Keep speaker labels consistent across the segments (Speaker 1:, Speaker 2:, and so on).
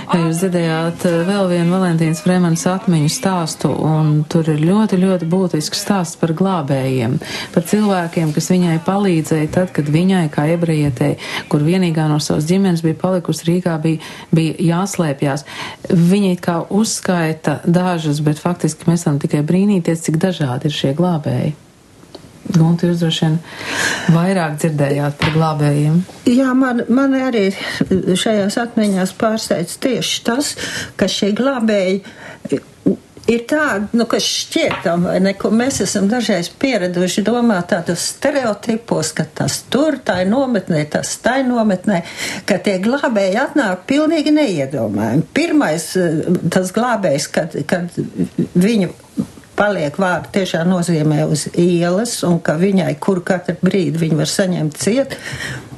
Speaker 1: Ja jūs dzirdējāt vēl vienu Valentīnas Freimanas atmiņu stāstu, un tur ir ļoti, ļoti būtisks stāsts par glābējiem, par cilvēkiem, kas viņai palīdzēja tad, kad viņai, kā ebrejietei, kur vienīgā no savas ģimenes bija palikusi Rīgā, bija jāslēpjās. Viņi kā uzskaita dažas, bet faktiski mēs varam tikai brīnīties, cik dažādi ir šie glābēji. Gunti, jūs droši vien vairāk dzirdējāt par glābējiem.
Speaker 2: Jā, man arī šajās atmiņās pārsteidz tieši tas, ka šie glābēji ir tādi, kas šķietam, vai ne, ko mēs esam dažreiz pieraduši domāt tādos stereotipos, ka tas tur, tā ir nometnē, tas tā ir nometnē, ka tie glābēji atnāk pilnīgi neiedomājami. Pirmais, tas glābējs, kad viņu paliek vārdu tiešām nozīmē uz ielas, un ka viņai, kur katru brīdi viņa var saņemt ciet,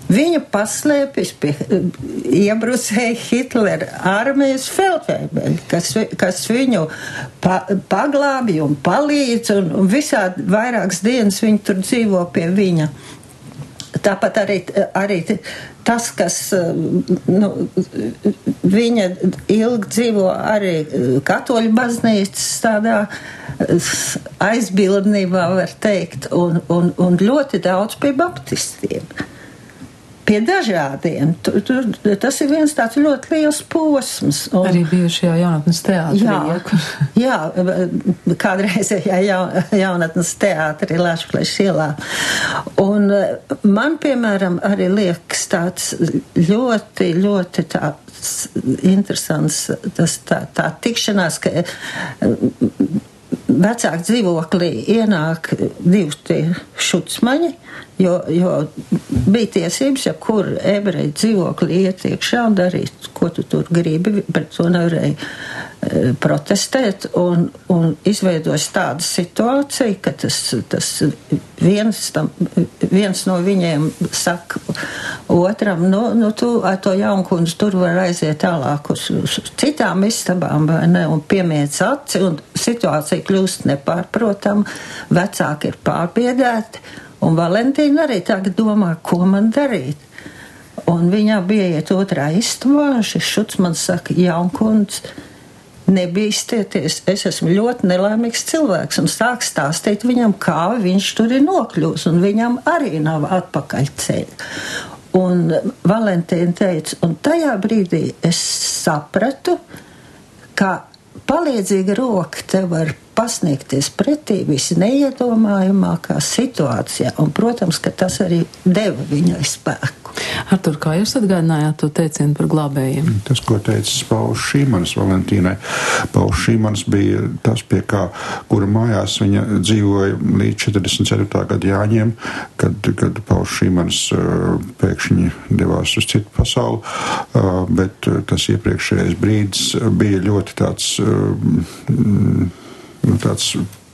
Speaker 2: viņa paslēpjas pie iebrusēja Hitlera armijas feldfebeļi, kas viņu paglābja un palīdz, un visādi vairākas dienas viņi tur dzīvo pie viņa. Tāpat arī tas, kas viņa ilgi dzīvo arī katoļu baznīcas tādā aizbildnībā, var teikt, un ļoti daudz pie baptistiem. Pie dažādiem. Tas ir viens tāds ļoti liels posms.
Speaker 1: Arī bijušajā jaunatnes teātrī.
Speaker 2: Jā, kādreizējā jaunatnes teātrī Lašplēš ielā. Un man, piemēram, arī liekas tāds ļoti, ļoti tāds interesants tā tikšanās, ka vecāku dzīvoklī ienāk divi tie šucmaņi, jo bija tiesības, ja kur ebreju dzīvoklī iet iekšā un darīt, ko tu tur gribi, bet to nevarēja protestēt, un izveidojas tāda situācija, ka tas viens no viņiem saka otram, tu ar to jaunkundzi tur var aiziet tālāk uz citām istabām, vai ne, un piemiedz aci, un situācija kļūst nepārprotama, vecāki ir pārbiedēti, un Valentīna arī tagad domā, ko man darīt. Un viņā bija iet otrā istabā, šis šucmans saka, jaunkundz, nebīstieties, es esmu ļoti nelaimīgs cilvēks, un sāk stāstīt viņam, kā viņš tur ir nokļūs, un viņam arī nav atpakaļceļa. Un Valentīna teica, un tajā brīdī es sapratu, ka palīdzīga roka te var pasniegties pretī visneiedomājamākā situācijā, un, protams, ka tas arī deva viņai spēku.
Speaker 1: Artur, kā jūs atgādinājāt to teicienu par glābējiem?
Speaker 3: Tas, ko teica Pauls Šīmanis Valentīnai. Pauls Šīmanis bija tas, pie kura mājās viņa dzīvoja līdz 44. gada Jāņiem, kad Pauls Šīmanis pēkšņi devās uz citu pasauli, bet tas iepriekšējais brīdis bija ļoti tāds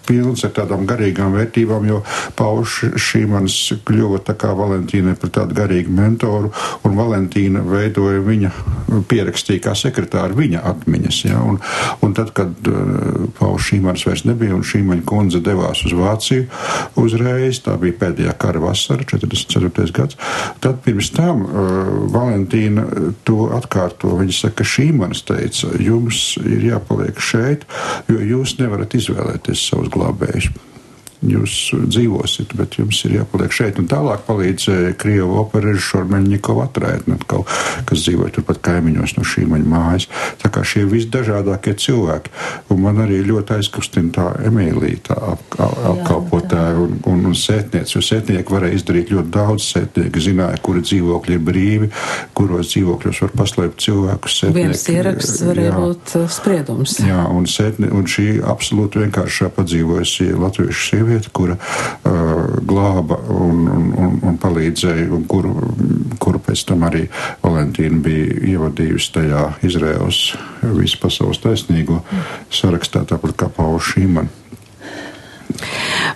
Speaker 3: pilns ar tādām garīgām vērtībām, jo Pauls Šīmanis kļuva tā kā Valentīnai par tādu garīgu mentoru, un Valentīna veidoja viņa, pierakstīja kā sekretāri viņa atmiņas. Ja? Un tad, kad Pauls Šīmanis vairs nebija, un Šīmaņa kundze devās uz Vāciju uzreiz, tā bija pēdējā kara vasara, 44. gads, tad pirms tam Valentīna to atkārto. Viņa saka, Šīmanis teica, jums ir jāpaliek šeit, jo jūs nevarat izvēlēties savus glābējus. Jūs dzīvosit, bet jums ir jāpaliek šeit. Un tālāk palīdz Krievu opera režisora Meļņikova Atraitne, kas dzīvoja turpat kaimiņos no Šīmaņa mājas. Tā kā šie visdažādākie cilvēki. Un man arī ļoti aizkustina tā Emīlija, tā apkalpotāja un sētniece. Jo sētnieki varēja izdarīt ļoti daudz. Sētnieki zināja, kuri dzīvokļi ir brīvi, kuros dzīvokļos var paslēpt cilvēkus.
Speaker 1: Viens ieraksts varēja būt spriedums.
Speaker 3: Jā, un šī absolūti vienkāršā padzīvojusi latviešu sieviete, kura glāba un palīdzēja, un kuru pēc tam arī Valentīna bija ievadījusi tajā Izraēlas visu pasaules taisnīgo sarakstā, tāpat kā Pauls Šīmanis.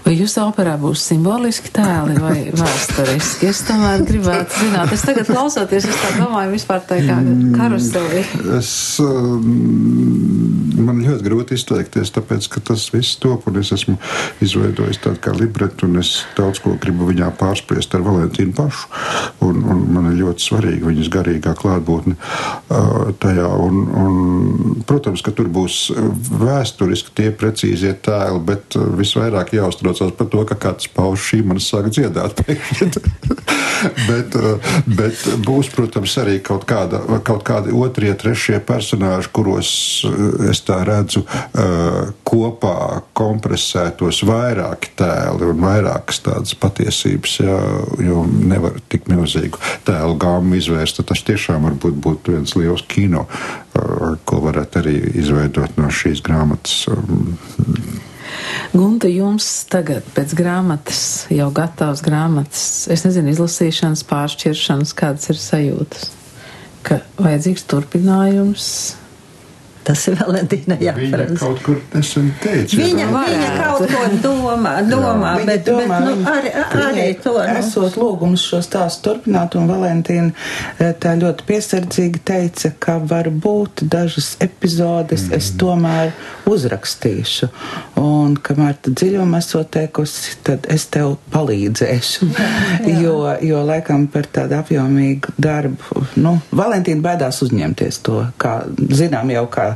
Speaker 1: Vai jūsu operā būs simboliski tēli vai vēsturiski? Es tomēr gribētu zināt. Es tagad klausoties, es tā domāju vispār tā kā karuselī.
Speaker 3: Man ļoti grūti izteikties, tāpēc, ka tas viss top, un es esmu izveidojis tādu kā libretu, un es daudz ko gribu viņā pārspriest ar Valentīnu pašu, un man ir ļoti svarīgi viņas garīgā klātbūtne tajā, un protams, ka tur būs vēsturiski tie precīzie tēli, bet visvairāk jāuztraucās par to, ka kāds pauž šī man sāk dziedāt bet būs, protams, arī kaut kādi otrie, trešie personāži, kuros es tā redzu kopā kompresētos vairāki tēli un vairākas tādas patiesības, jo nevar tik milzīgu tēlu gāmu izvērst. Tas tiešām varbūt būtu viens liels kino, ko varētu arī izveidot no šīs grāmatas.
Speaker 1: Gunta, jums tagad pēc grāmatas, jau gatavas grāmatas, es nezinu, izlasīšanas, pāršķiršanas, kādas ir sajūtas? Ka vajadzīgs turpinājums?
Speaker 2: Tas ir Valentīna jāprasa.
Speaker 3: Viņa kaut kur nesen teica.
Speaker 2: Viņa kaut ko domā, bet arī to.
Speaker 4: Esot lūgums šo stāstu turpināt, un Valentīna tā ļoti piesardzīgi teica, ka varbūt dažas epizodes es tomēr uzrakstīšu, un kamēr tu dziļumā esot teikusi, tad es tev palīdzēšu, jo laikam par tādu apjomīgu darbu, Valentīna baidās uzņemties to, kā zinām jau, kā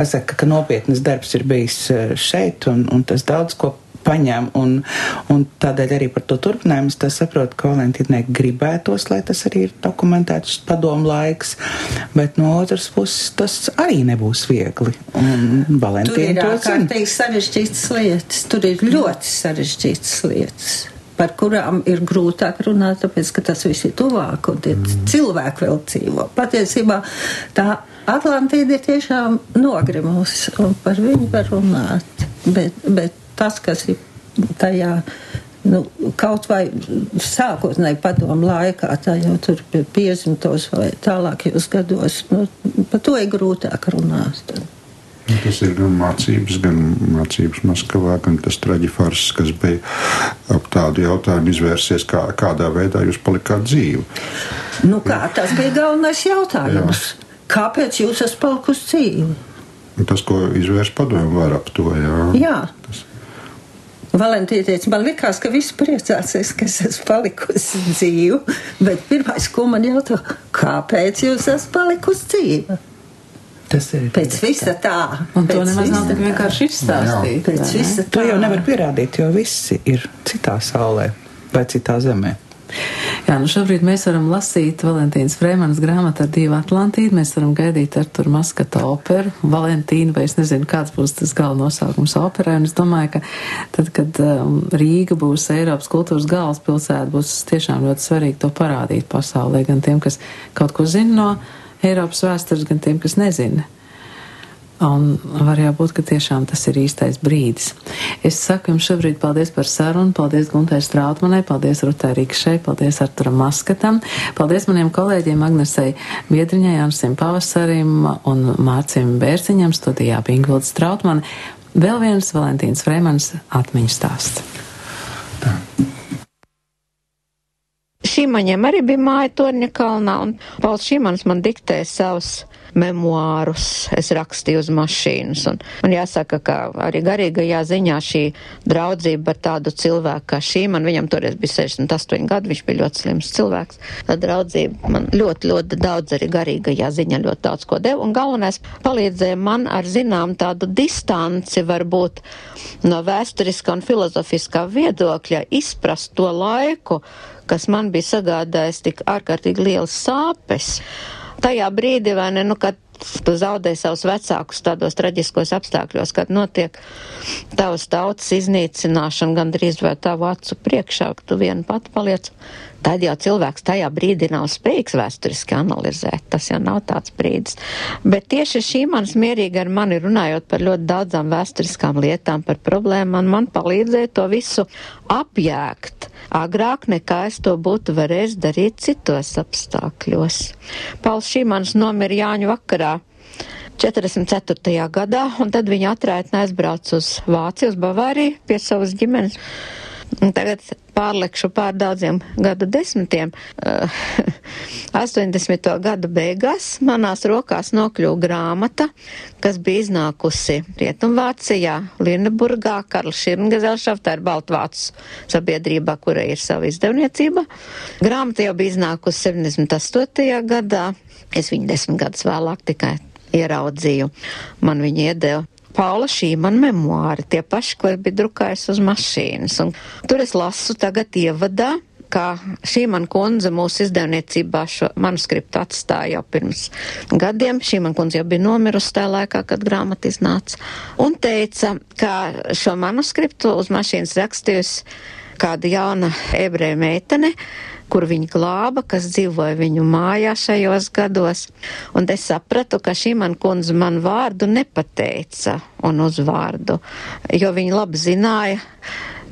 Speaker 4: saka, ka nopietnas darbs ir bijis šeit, un tas daudz ko paņem, un tādēļ arī par to turpinājumu es saprotu, ka Valentīnai gribētos, lai tas arī ir dokumentēts padomu laiks, bet no otras puses tas arī nebūs viegli. Un Valentīna
Speaker 2: tur ir
Speaker 4: ārkārtīgi
Speaker 2: sarežģītas lietas, tur ir ļoti sarežģītas lietas, par kurām ir grūtāk runāt, tāpēc, ka tas viss ir tuvāk, un tie cilvēki vēl dzīvo. Patiesībā tā Atlantīda ir tiešām nogrimusi, un par viņu var runāt, bet tas, kas ir tajā, kaut vai sākotnēji padomu laikā, tā jau tur 50. vai tālākajos gados, par to ir grūtāk runāt.
Speaker 3: Tas ir gan mācības Maskavā, gan tas traģifars, kas bija ap tādu jautājumu izvērsies, kādā veidā jūs palikāt dzīvi.
Speaker 2: Tas bija galvenais jautājums. Jā. Kāpēc jūs esat palikusi dzīvi?
Speaker 3: Tas, ko izvērs padomu, var ap to,
Speaker 2: Jā. Valentīna teica, man likās, ka visi priecāsies, ka es esmu palikusi dzīvi, bet pirmais, ko man jautā, kāpēc jūs esat palikusi dzīvi?
Speaker 4: Tas ir
Speaker 2: pēc visa tā.
Speaker 1: Un to nemaz nav tik vienkārši izstāstīt.
Speaker 2: Pēc visa tā.
Speaker 4: To jau nevar pierādīt, jo visi ir citā saulē vai citā zemē.
Speaker 1: Jā, šobrīd mēs varam lasīt Valentīnas Freimanas grāmatu Ar divu Atlantīdu, mēs varam gaidīt Arturu Maskata operu, Valentīnu, vai es nezinu, kāds būs tas galvenosaukums operai, un es domāju, ka tad, kad Rīga būs Eiropas kultūras galvaspilsēta, būs tiešām ļoti svarīgi to parādīt pasaulē, gan tiem, kas kaut ko zina no Eiropas vēstures, gan tiem, kas nezina. Un var jābūt, ka tiešām tas ir īstais brīdis. Es saku jums šobrīd paldies par sarunu, paldies Guntai Strautmanai, paldies Rutai Rikšai, paldies Arturam Maskatam, paldies maniem kolēģiem Agnesei Biedriņai, Jansim Pavasarim un Mārcim Bērciņam, studijā Ingvilda Strautmane. Vēl viens Valentīnas Freimanas atmiņu stāsts.
Speaker 5: Tā. Šīmaņiem arī bija māja Torņa kalnā, un Pauls Šīmanis man diktēja savus memoārus, es rakstīju uz mašīnas, un man jāsaka, ka arī garīgajā ziņā šī draudzība ar tādu cilvēku kā Šīman, viņam toreiz bija 68 gadi, viņš bija ļoti slims cilvēks, tā draudzība man ļoti, ļoti daudz arī garīgajā ziņā ļoti daudz ko deva, un galvenais palīdzēja man ar zinām tādu distanci varbūt no vēsturiskā un filozofiskā viedokļa izprast to laiku, kas man bija sagādājis tik ārkārtīgi lielas sāpes. Tajā brīdī, vai ne, kad tu zaudē savus vecākus tādos traģiskos apstākļos, kad notiek tavas tautas iznīcināšana gandrīz vai tavu acu priekšā, ka tu vienu pati paliec, tad jau cilvēks tajā brīdī nav spējīgs vēsturiski analizēt. Tas jau nav tāds brīdis. Bet tieši Šīmanis mierīgi ar mani runājot par ļoti daudzām vēsturiskām lietām, par problēmām, man palīdzēja to visu apjēgt. Agrāk nekā es to būtu varējis darīt citos apstākļos. Pauls Šīmanis nomira Jāņu vakarā 44. gadā, un tad viņa atraitnē aizbrauca uz Vāciju, uz Bavāriju pie savas ģimenes. Un tagad pārlekšu pār daudziem gadu desmitiem. 80. gadu beigās manās rokās nokļuva grāmata, kas bija iznākusi Rietumvācijā, Lüneburgā, Karla Schirmgesellschaft, tā ir Baltvācu sabiedrībā, kura ir sava izdevniecība. Grāmata jau bija iznākusi 78. gadā. Es viņu 10 gadus vēlāk tikai ieraudzīju. Man viņa iedeva Paula Šīmana memoāri, tie paši, ko bija drukājis uz mašīnas. Un tur es lasu tagad ievadā, kā Šīmana kundze mūsu izdevniecībā šo manuskriptu atstāja jau pirms gadiem. Šīmana kundze jau bija nomirusi tajā laikā, kad grāmata iznāca. Un teica, ka šo manuskriptu uz mašīnas rakstījusi kāda jauna ebreja meitene, kur viņa glāba, kas dzīvoja viņu mājā šajos gados. Un es sapratu, ka Šīmana kundze man vārdu nepateica un uzvārdu, jo viņa labi zināja,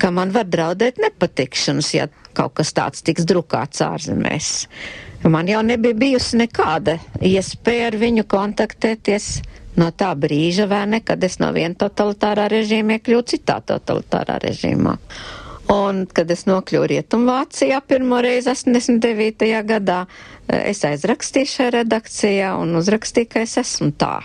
Speaker 5: ka man var draudēt nepatikšanas, ja kaut kas tāds tiks drukāts ārzemēs. Man jau nebija bijusi nekāda iespēja ar viņu kontaktēties no tā brīža, vai ne, kad es no viena totalitārā režīma iekļūtu citā totalitārā režīmā. Un, kad es nokļuvu Rietumvācijā pirmo reizi 89. gadā, es aizrakstīju šajā redakcijā un uzrakstīju, ka es esmu tā.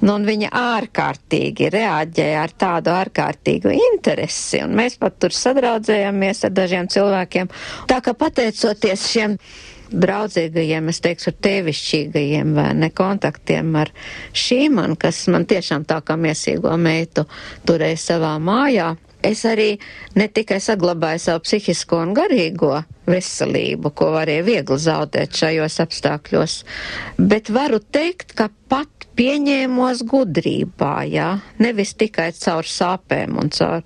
Speaker 5: Un viņa ārkārtīgi reaģēja ar tādu ārkārtīgu interesi, un mēs pat tur sadraudzējāmies ar dažiem cilvēkiem. Tā kā pateicoties šiem draudzīgajiem, es teikšu, tēvišķīgajiem vai ne kontaktiem ar Šīmanu, kas man tiešām tā kā miesīgo meitu turēja savā mājā, es arī ne tikai saglabāju savu psihisko un garīgo veselību, ko varēja viegli zaudēt šajos apstākļos, bet varu teikt, ka pat pieņēmos gudrībā, jā, nevis tikai caur sāpēm un caur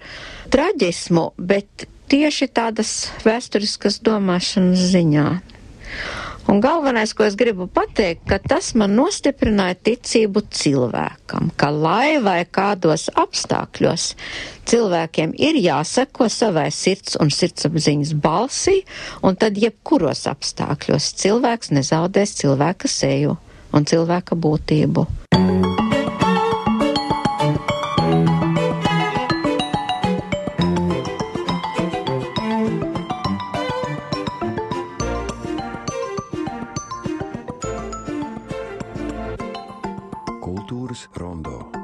Speaker 5: traģismu, bet tieši tādas vēsturiskas domāšanas ziņā. Un galvenais, ko es gribu pateikt, ka tas man nostiprināja ticību cilvēkam, ka lai vai kādos apstākļos cilvēkiem ir jāseko savai sirds un sirdsapziņas balsī, un tad jebkuros apstākļos cilvēks nezaudēs cilvēka seju un cilvēka būtību.
Speaker 6: Kultūras rondo.